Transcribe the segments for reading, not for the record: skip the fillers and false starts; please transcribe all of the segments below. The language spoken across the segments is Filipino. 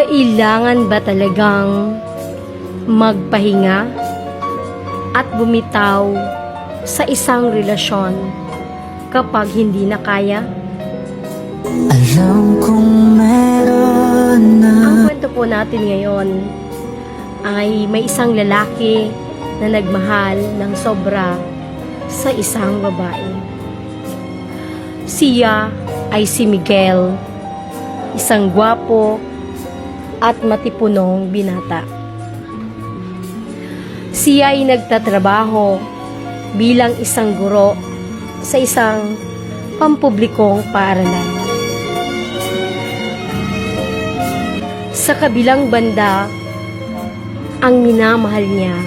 Kailangan ba talagang magpahinga at bumitaw sa isang relasyon kapag hindi na kaya? Alam kong meron na. Ang kwento po natin ngayon ay may isang lalaki na nagmahal ng sobra sa isang babae. Siya ay si Miguel, isang gwapo at matipunong binata. Siya ay nagtatrabaho bilang isang guro sa isang pampublikong paaralan. Sa kabilang banda, ang minamahal niya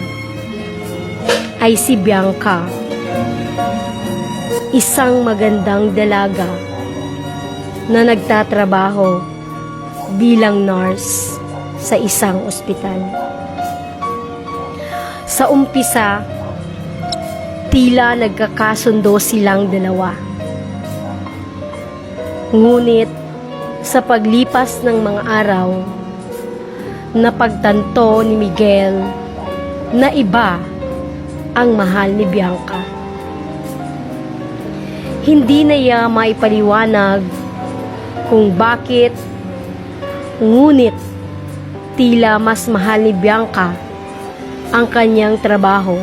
ay si Bianca, isang magandang dalaga na nagtatrabaho bilang nurse sa isang ospital. Sa umpisa, tila nagkakasundo silang dalawa. Ngunit sa paglipas ng mga araw, napagtanto ni Miguel na iba ang mahal ni Bianca. Hindi na niya maipaliwanag kung bakit, ngunit tila mas mahal ni Bianca ang kanyang trabaho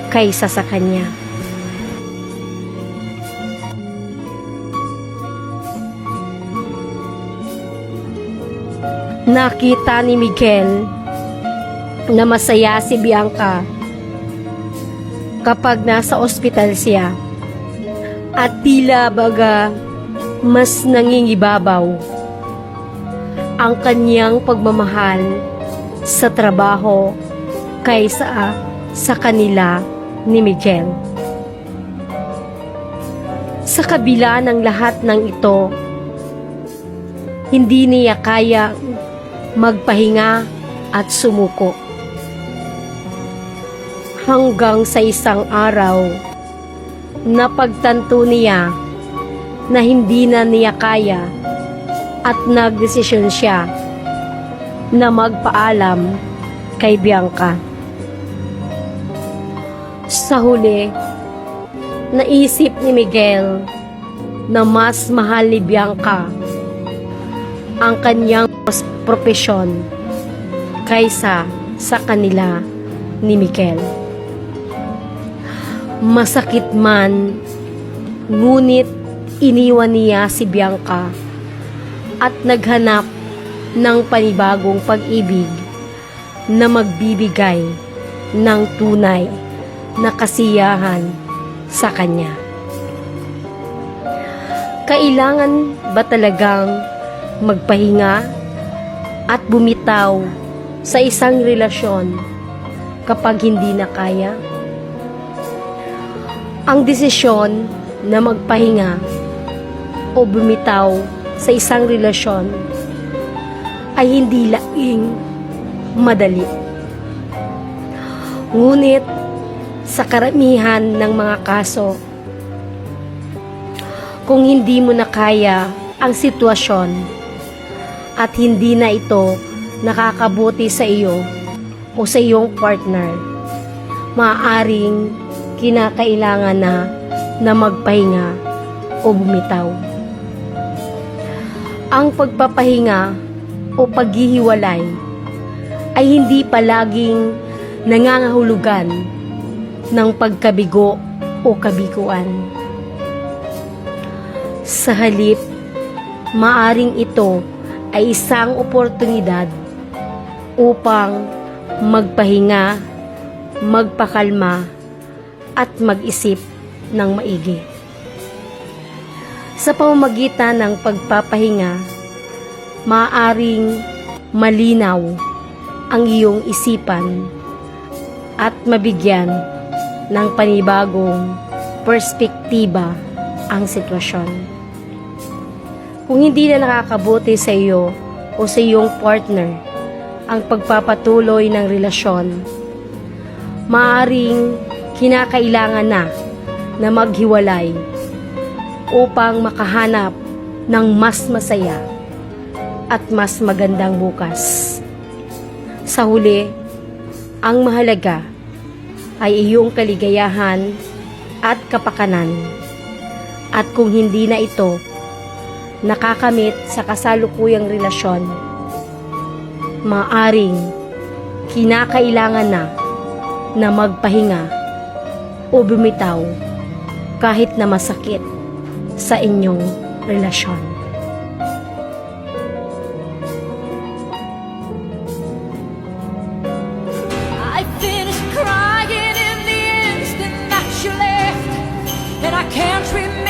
kaysa sa kanya. Nakita ni Miguel na masaya si Bianca kapag nasa ospital siya at tila baga mas nangingibabaw ang kanyang pagmamahal sa trabaho kaysa sa kanila ni Miguel. Sa kabila ng lahat ng ito, hindi niya kaya magpahinga at sumuko. Hanggang sa isang araw, napagtanto niya na hindi na niya kaya at nagdesisyon siya na magpaalam kay Bianca. Sa huli, naisip ni Miguel na mas mahal ni Bianca ang kanyang propesyon kaysa sa kanila ni Miguel. Masakit man, ngunit iniwan niya si Bianca at naghanap ng panibagong pag-ibig na magbibigay ng tunay na kasiyahan sa kanya. Kailangan ba talagang magpahinga at bumitaw sa isang relasyon kapag hindi na kaya? Ang desisyon na magpahinga o bumitaw sa isang relasyon ay hindi laing madali. Ngunit sa karamihan ng mga kaso, kung hindi mo na kaya ang sitwasyon at hindi na ito nakakabuti sa iyo o sa iyong partner, maaaring kinakailangan na magpahinga o bumitaw. Ang pagpapahinga o paghihiwalay ay hindi palaging nangangahulugan ng pagkabigo o kabiguan. Sa halip, maaring ito ay isang oportunidad upang magpahinga, magpakalma, at mag-isip ng maigi. Sa pamamagitan ng pagpapahinga, maaaring malinaw ang iyong isipan at mabigyan ng panibagong perspektiba ang sitwasyon. Kung hindi na nakakabuti sa iyo o sa iyong partner ang pagpapatuloy ng relasyon, maaaring kinakailangan na maghiwalay upang makahanap ng mas masaya at mas magandang bukas. Sa huli, ang mahalaga ay iyong kaligayahan at kapakanan. At kung hindi na ito nakakamit sa kasalukuyang relasyon, maaring kinakailangan na magpahinga o bumitaw kahit na masakit sa inyong relasyon. I finished crying in the instant that you left, and I can't remember